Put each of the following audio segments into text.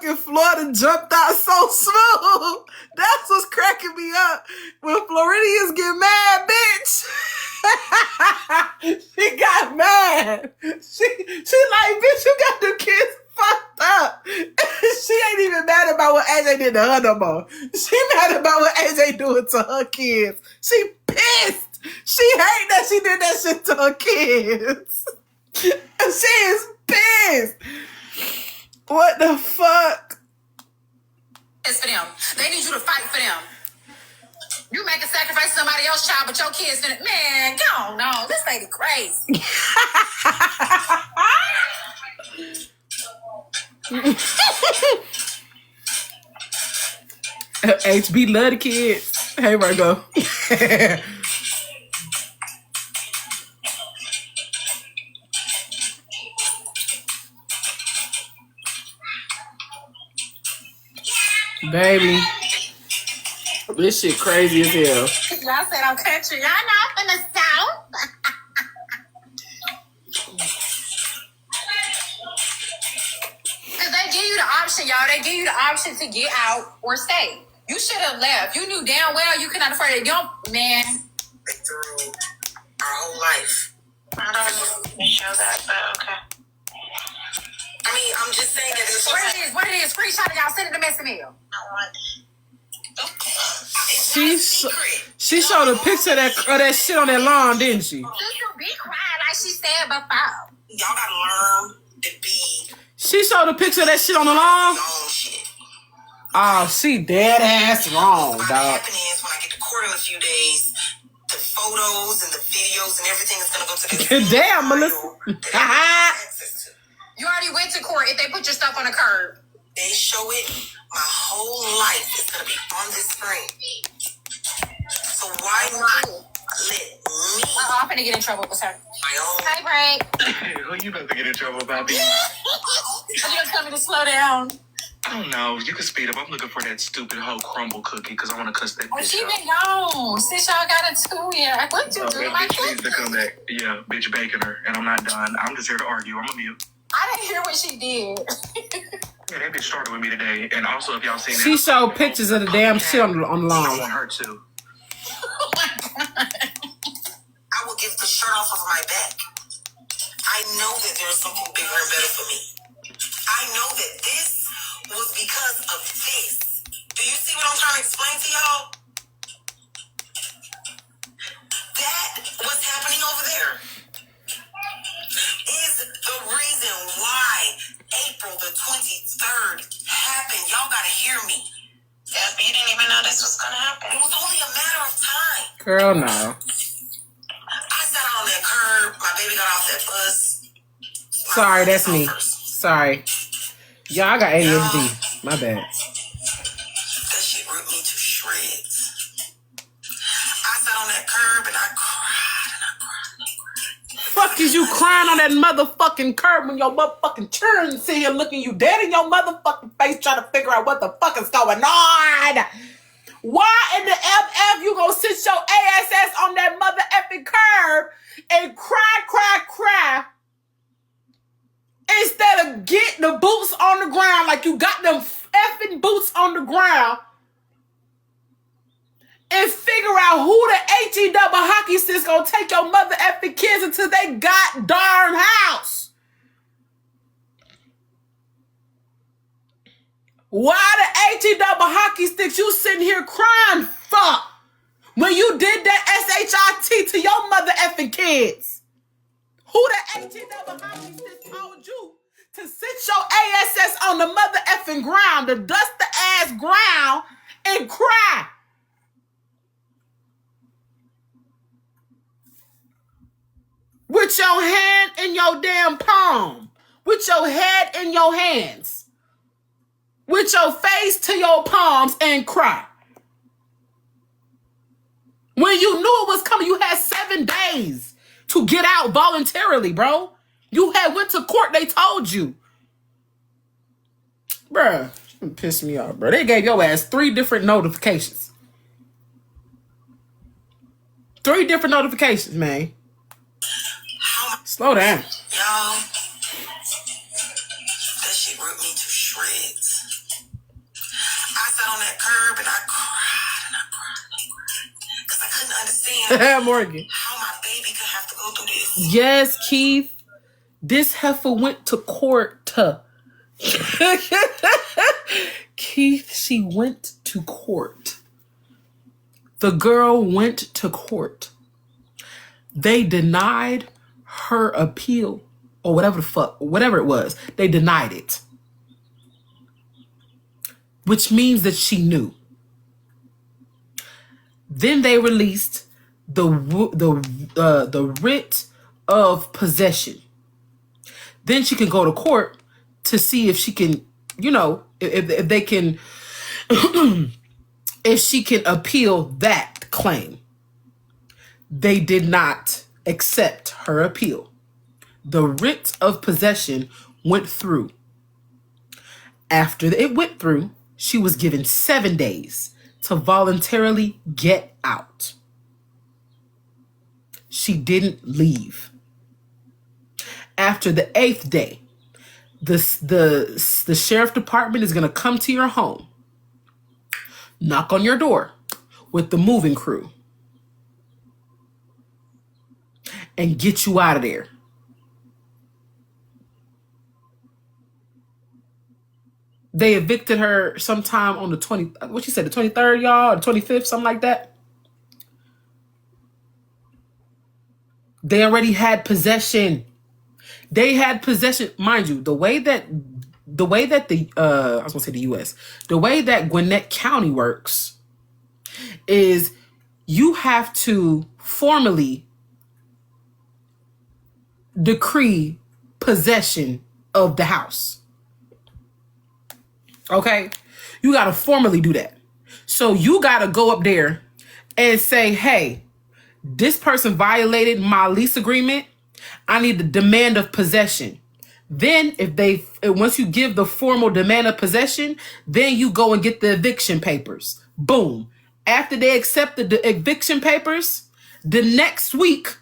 fucking Florida jumped out so smooth. That's what's cracking me up. When Floridians get mad, bitch. She got mad. She like, bitch, you got the kids fucked up. She ain't even mad about what AJ did to her no more. She mad about what AJ doing to her kids. She pissed. She hate that she did that shit to her kids. She is pissed. What the fuck? It's for them. They need you to fight for them. You make a sacrifice for somebody else's child, but your kids didn't. Man, go on, no. This lady crazy. HB love the kids. Hey, Virgo. Baby, this shit crazy as hell. Y'all said I'm country. Y'all not from the South. Because they give you the option, y'all. They give you the option to get out or stay. You should have left. You knew damn well you could not afford it. Man. They through our whole life. I don't know if you show that, but okay. I mean, I'm just saying that it's What it is, screenshot it, y'all send it to Mr. Mill. She showed a picture of that shit on that lawn, didn't she? You be quiet like she said before. Y'all gotta learn to be. She showed a picture of that shit on the lawn. Oh, she dead ass wrong, What dog. happen is when I get to court in a few days, the photos and the videos and everything is gonna go to the damn, Melissa. You already went to court if they put your stuff on a curb. They show it. My whole life is gonna be on this screen. So why not let me? I'm gonna get in trouble with her. My own. Hi, Frank. Hey, who you about to get in trouble about me? You gonna tell me to slow down? I don't know. You can speed up. I'm looking for that stupid hoe crumble cookie because I want to cuss that Oh, bitch she out. been gone since y'all got into it. What you Oh, do to that my bitch needs to cookies? come back. Yeah, bitch bacon her. And I'm not done. I'm just here to argue. I'm a mute. I didn't hear what she did. Yeah, that bitch started with me today. And also, if y'all seen She showed pictures of the damn shit on the I lawn. want her too. Oh my God. I will give the shirt off of my back. I know that there's something bigger and better for me. I know that this was because of this. Do you see what I'm trying to explain to y'all? That what's happening over there is the reason why April the 23rd happened. Y'all gotta hear me. Yeah, but you didn't even know this was gonna happen. It was only a matter of time. Girl, no. I sat on that curb. My baby got off that bus. Sorry, that's me. Sorry. Y'all, I got ADHD. My bad. That shit ripped me to shreds. I sat on that curb and I cried and I cried and I cried. Fuck is you crying on that motherfucking curb when your motherfucking children sit here looking you dead in your motherfucking face trying to figure out what the fuck is going on? Why in the FF you gonna sit your ASS on that mother effing curb and cry instead of get the boots on the ground like you got them effing boots on the ground and figure out who the HE double hockey sticks gonna take your mother effing kids into they god darn house? Why the HE double hockey sticks you sitting here crying for when you did that SHIT to your mother effing kids? Who the HE double hockey sticks told you to sit your ASS on the mother effing ground, the dusty ass ground, and cry? With your hand in your damn palm. With your head in your hands. With your face to your palms and cry. When you knew it was coming, you had 7 days to get out voluntarily, bro. You had went to court, they told you. Bruh, it pissed me off, bro. They gave your ass 3 different notifications. 3 different notifications, man. Slow down. Y'all, that shit She ripped me to shreds. I sat on that curb and I cried because I couldn't understand Morgan. how my baby could have to go through this. Yes, Keith. This heifer went to court. Keith, she went to court. The girl went to court. They denied her appeal or whatever it was. They denied it. Which means that she knew. Then they released the writ of possession. Then she can go to court to see if she can, if they can, if she can appeal that claim. They did not accept her appeal. The writ of possession went through. After it went through, she was given 7 days to voluntarily get out. She didn't leave. After the 8th day, the sheriff department is going to come to your home, knock on your door with the moving crew, and get you out of there. They evicted her sometime on the 23rd, y'all, or 25th, something like that. They already had possession. They had possession, mind you. The way that the I was gonna say the U.S. The way that Gwinnett County works is you have to formally decree possession of the house. Okay, you gotta formally do that. So you gotta go up there and say, "Hey, this person violated my lease agreement. I need the demand of possession." Then once you give the formal demand of possession, then you go and get the eviction papers. Boom. After they accept the eviction papers, the next week,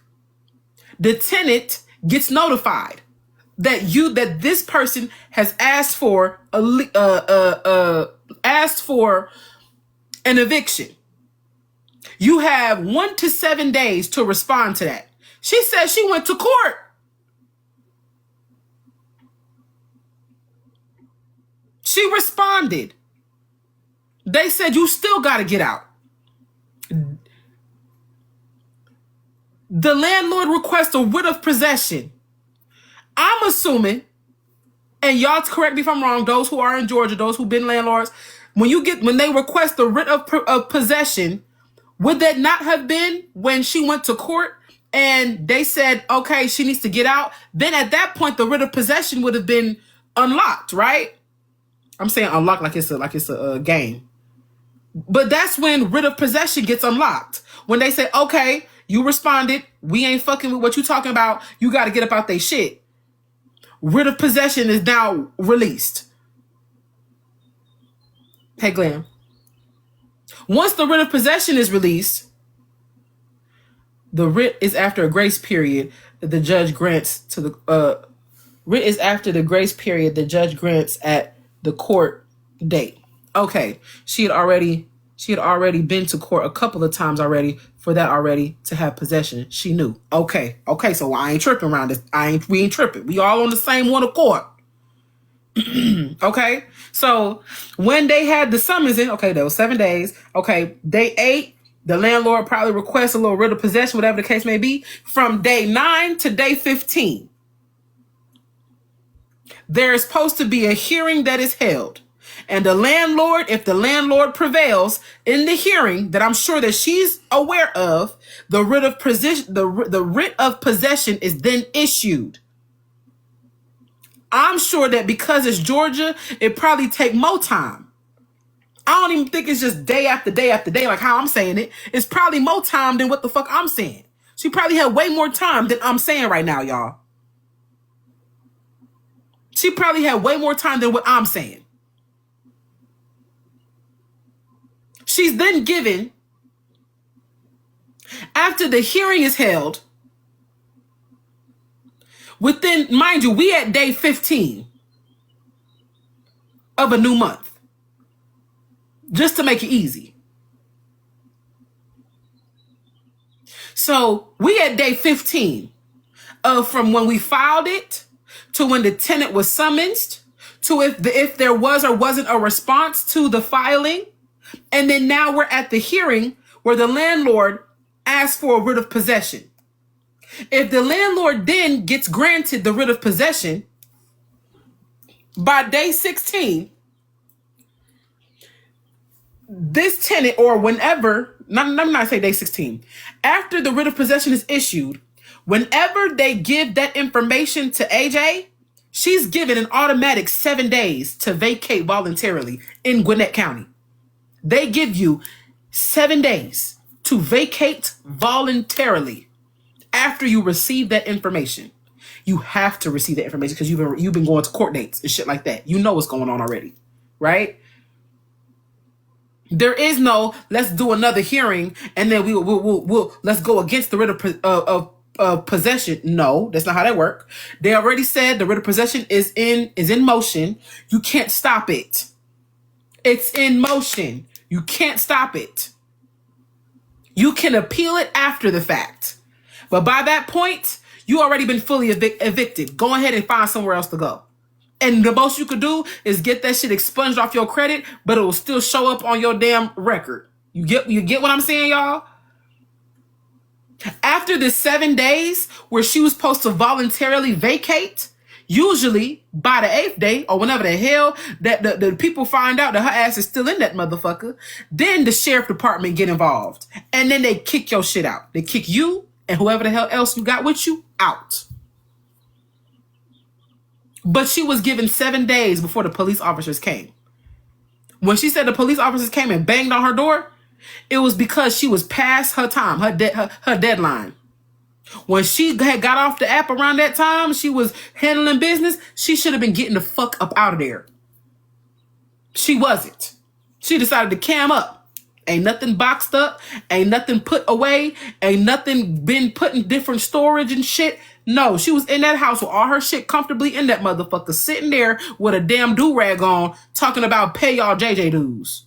the tenant gets notified that this person has asked for an eviction. You have 1 to 7 days to respond to that. She said she went to court. She responded. They said, you still got to get out. The landlord requests a writ of possession. I'm assuming, and y'all correct me if I'm wrong, those who are in Georgia, those who've been landlords, when they request a writ of possession, would that not have been when she went to court and they said, okay, she needs to get out? Then at that point, the writ of possession would have been unlocked, right? I'm saying unlocked like it's a game. But that's when writ of possession gets unlocked. When they say, okay, you responded, we ain't fucking with what you talking about, you got to get up out they shit. Writ of possession is now released. Hey, Glam. Once the writ of possession is released, the writ is after a grace period that the judge grants to the writ is after the grace period the judge grants at the court date. Okay, she had already been to court a couple of times already for that already to have possession. She knew. Okay, so I ain't tripping around this. We ain't tripping. We all on the same one accord. Okay, so when they had the summons in, okay, there was 7 days. Okay, day 8, the landlord probably requests a little writ of possession, whatever the case may be. From day 9 to day 15, there is supposed to be a hearing that is held. And the landlord, if the landlord prevails in the hearing that I'm sure that she's aware of, the writ of possession, the writ of possession is then issued. I'm sure that because it's Georgia, it probably take more time. I don't even think it's just day after day after day like how I'm saying it. It's probably more time than what the fuck I'm saying. She probably had way more time than I'm saying right now, y'all. She probably had way more time than what I'm saying. She's then given, after the hearing is held, within, mind you, we at day 15. of a new month. Just to make it easy. So we at day 15 of from when we filed it to when the tenant was summoned to if there was or wasn't a response to the filing. And then now we're at the hearing where the landlord asked for a writ of possession. If the landlord then gets granted the writ of possession by day 16, this tenant or whenever, I'm not say day 16, after the writ of possession is issued, whenever they give that information to AJ, she's given an automatic 7 days to vacate voluntarily in Gwinnett County. They give you 7 days to vacate voluntarily after you receive that information. You have to receive that information because you've been going to court dates and shit like that. You know what's going on already, right? There is no let's do another hearing and then we'll let's go against the writ of possession. No, that's not how that works. They already said the writ of possession is in motion. You can't stop it. It's in motion. You can't stop it. You can appeal it after the fact. But by that point, you already been fully evicted. Go ahead and find somewhere else to go. And the most you could do is get that shit expunged off your credit, but it will still show up on your damn record. You get what I'm saying, y'all? After the 7 days where she was supposed to voluntarily vacate, usually by the 8th day or whenever the hell that the people find out that her ass is still in that motherfucker, then the sheriff department get involved. And then they kick your shit out. They kick you and whoever the hell else you got with you out. But she was given 7 days before the police officers came. When she said the police officers came and banged on her door, it was because she was past her time, her deadline. When she had got off the app around that time, she was handling business. She should have been getting the fuck up out of there. She wasn't. She decided to cam up. Ain't nothing boxed up. Ain't nothing put away. Ain't nothing been put in different storage and shit. No, she was in that house with all her shit comfortably in that motherfucker, sitting there with a damn do-rag on, talking about pay y'all JJ dues.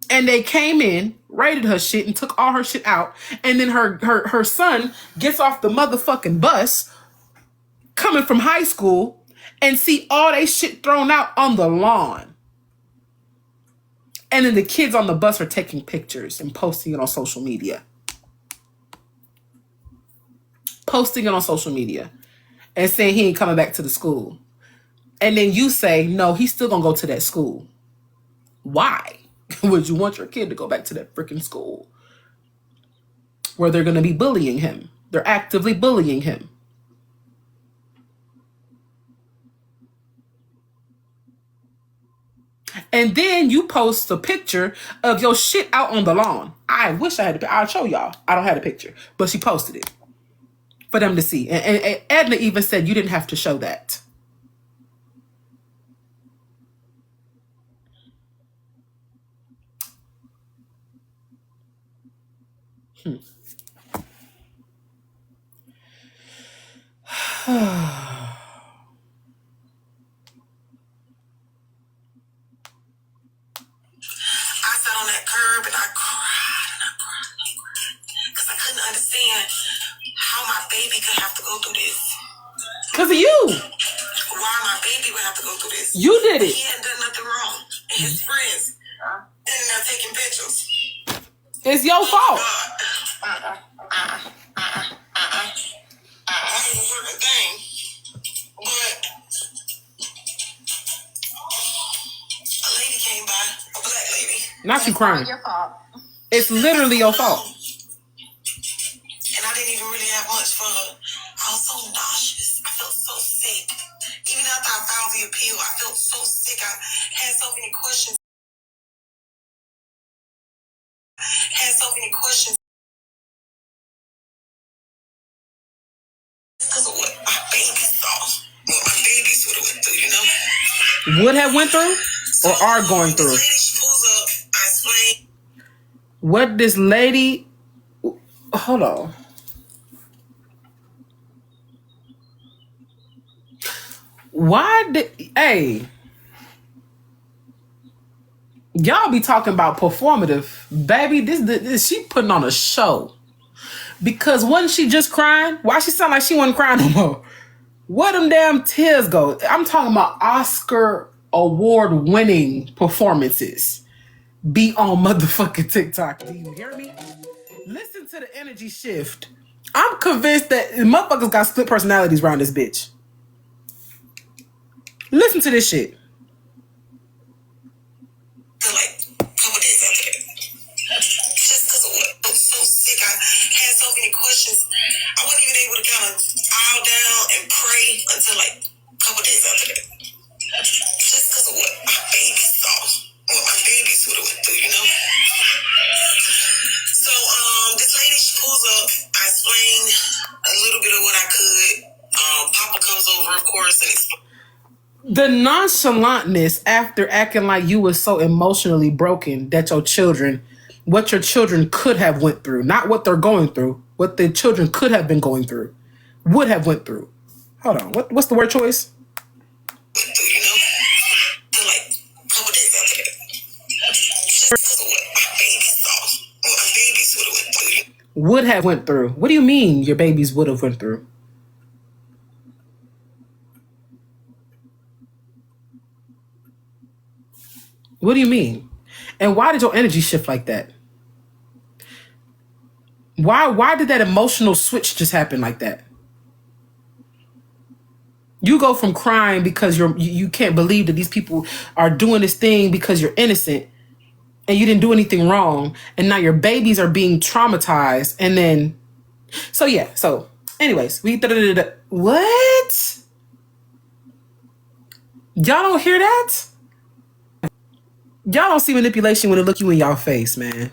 And they came in, raided her shit, and took all her shit out. And then her son gets off the motherfucking bus, coming from high school, and see all they shit thrown out on the lawn. And then the kids on the bus are taking pictures and posting it on social media. Posting it on social media and saying he ain't coming back to the school. And then you say, no, he's still gonna go to that school. Why would you want your kid to go back to that freaking school where they're gonna be bullying him? They're actively bullying him. And then you post a picture of your shit out on the lawn. I wish I had I'll show y'all. I don't have a picture, but she posted it for them to see. And Edna even said you didn't have to show that. I sat on that curb and I cried because I couldn't understand how my baby could have to go through this. Because of you. Why my baby would have to go through this. You did it. He hadn't done nothing wrong. And his friends ended up taking pictures. It's your fault. I ain't heard a thing. But a lady came by, a black lady. Not you crying. Your fault. It's literally your fault. And I didn't even really have much for her. I was so nauseous. I felt so sick. Even after I filed the appeal, I felt so sick. I had so many questions. Because of what my baby saw. What my babies would have went through, you know? Would have went through or are going through. This lady, she pulls up. I explain. What this lady... Hold on. Hey, y'all be talking about performative, baby. This she putting on a show. Because wasn't she just crying? Why she sound like she wasn't crying no more? Where them damn tears go? I'm talking about Oscar award winning performances. Be on motherfucking TikTok. Do you hear me? Listen to the energy shift. I'm convinced that motherfuckers got split personalities around this bitch. Listen to this shit. Like a couple days after that. Just because of what? I was so sick. I had so many questions. I wasn't even able to kind of dial down and pray until like a couple days after that. Just because of what my baby saw. What my babies would have went through, you know? So, this lady, she pulls up. I explain a little bit of what I could. Papa comes over, of course, and explains. The nonchalantness after acting like you were so emotionally broken that what your children could have went through, not what they're going through, what the children could have been going through, would have went through. Hold on, what's the word choice? You know, to like a couple days after that. Just because of what my baby saw, what my babies would have went through. Would have went through. What do you mean your babies would have went through? What do you mean? And why did your energy shift like that? Why did that emotional switch just happen like that? You go from crying because you can't believe that these people are doing this thing because you're innocent and you didn't do anything wrong, and now your babies are being traumatized, and then so anyways, what? Y'all don't hear that? Y'all don't see manipulation when it look you in y'all face, man.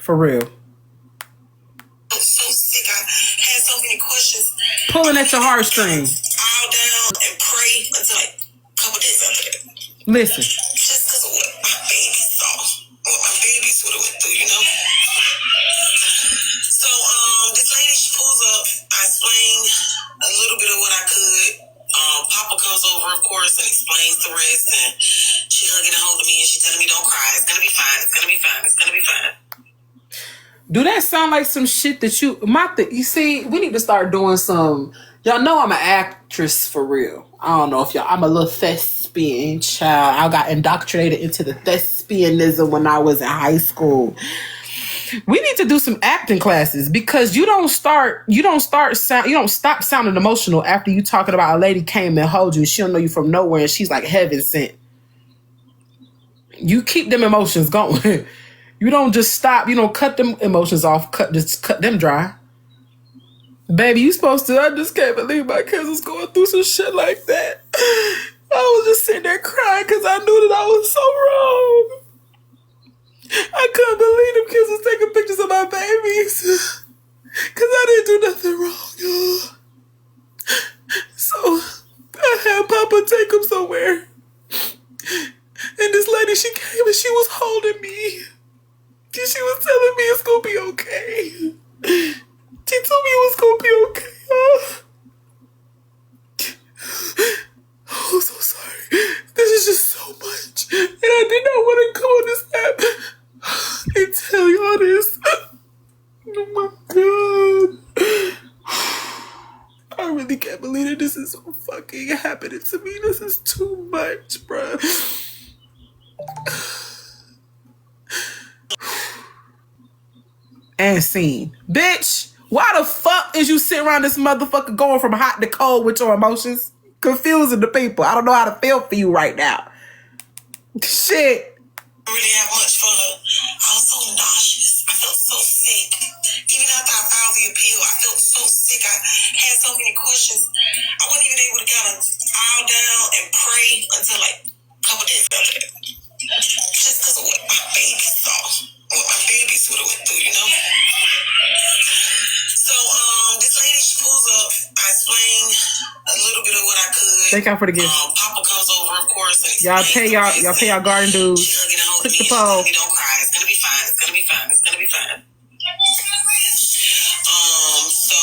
For real. I'm so sick. I had so many questions. Pulling at your heartstrings. Dial down and pray until like a couple days after that. Listen. Just because of what my babies saw, what my babies would have went through, you know? So, this lady, she pulls up. I explain a little bit of what I could. Papa comes over, of course, and explains the rest, and she hugging and holding me, and she telling me, don't cry, it's gonna be fine, it's gonna be fine, it's gonna be fine. Do that sound like some shit that you see, we need to start doing some, y'all know I'm an actress for real. I don't know if I'm a little thespian child. I got indoctrinated into the thespianism when I was in high school. We need to do some acting classes because you don't stop sounding emotional after you talking about a lady came and hold you. She don't know you from nowhere and she's like heaven sent. You keep them emotions going. You don't just stop. You don't cut them emotions off. Just cut them dry. Baby, you supposed to. I just can't believe my kids was going through some shit like that. I was just sitting there crying because I knew that I was so wrong. I couldn't believe them kids was taking pictures of my babies because I didn't do nothing wrong, y'all. So I had Papa take them somewhere. And this lady, she came and she was holding me. And she was telling me it's going to be okay. She told me it was going to be okay, y'all. Oh, so sorry. This is just so much. And I did not want to come on this app and tell y'all this. Oh my God. I really can't believe that this is so fucking happening to me. This is too much, bruh. And scene. Bitch, why the fuck is you sitting around this motherfucker going from hot to cold with your emotions? Confusing the people. I don't know how to feel for you right now. Shit. I really have much for her. I was so nauseous. I felt so sick. Even after I filed the appeal, I felt so sick. I had so many questions. I wasn't even able to kind of dial down and pray until like a couple days after that. Just because of what my babies saw, what my babies would have went through, you know? So, this lady, she pulls up. I explain a little bit of what I could. Thank y'all for the gift. Papa comes over, of course. And y'all pay y'all garden dues. Click the poll. Don't cry. It's gonna be fine. It's gonna be fine. It's gonna be fine. So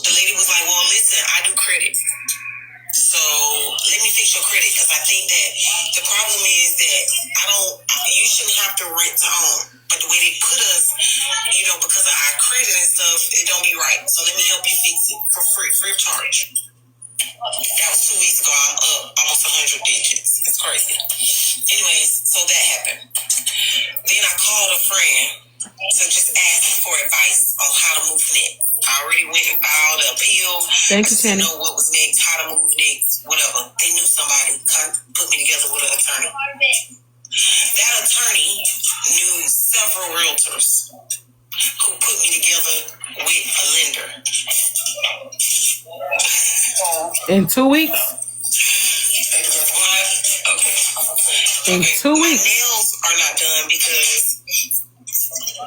the lady was like, "Well, listen, I do credit. So let me your credit, because I think that the problem is that you shouldn't have to rent to own. But the way they put us, because of our credit and stuff, it don't be right. So let me help you fix it for free of charge. That was 2 weeks ago. I'm up almost 100 digits. It's crazy. Anyways, so that happened. Then I called a friend to just ask for advice on how to move next. I already went and filed an appeal. Thank you, Tanny. I didn't know what was next, how to move next, whatever. They knew somebody put me together with an attorney. That attorney knew several realtors who put me together with a lender. In 2 weeks? Okay. In 2 weeks. My nails are not done because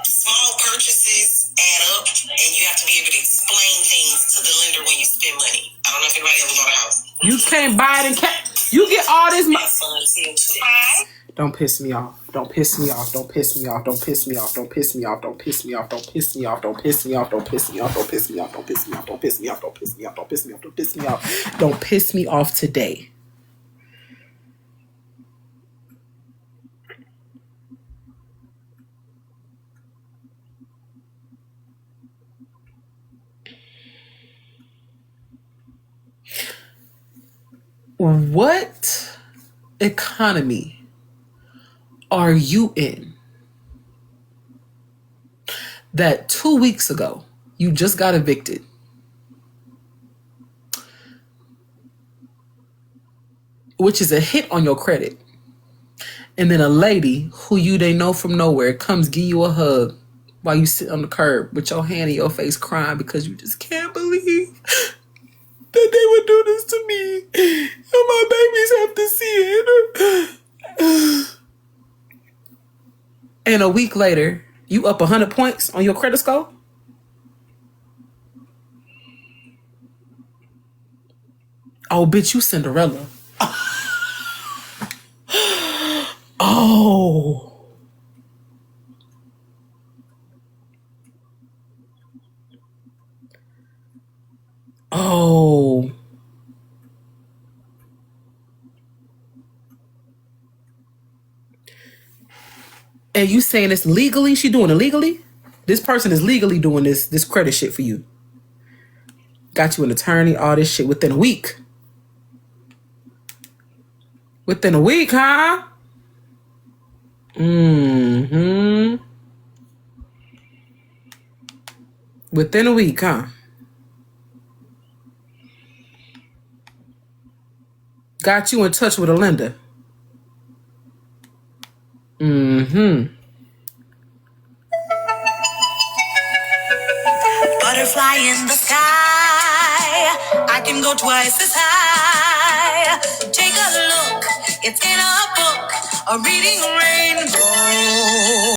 small purchases add up, and you have to be able to explain things to the lender when you spend money. I don't know if anybody ever bought a house. You can't buy it in cash. You get all this money. Hi. Don't piss me off. Don't piss me off. Don't piss me off. Don't piss me off. Don't piss me off. Don't piss me off. Don't piss me off. Don't piss me off. Don't piss me off. Don't piss me off. Don't piss me off. Don't piss me off. Don't piss me off. Don't piss me off. Don't piss me off. Don't piss me off today. What economy are you in that 2 weeks ago you just got evicted? Which is a hit on your credit. And then a lady who they know from nowhere comes give you a hug while you sit on the curb with your hand in your face crying because you just can't believe that they would do this to me. And my babies have to see it. And a week later, you up 100 points on your credit score? Oh, bitch, you Cinderella. Oh. Oh. And you saying it's legally? She doing it legally? This person is legally doing this credit shit for you. Got you an attorney, all this shit within a week. Within a week, huh? Mm-hmm. Within a week, huh? Got you in touch with a lender. Mm-hmm. Butterfly in the sky. I can go twice as high. Take a look. It's in a book. A reading rainbow.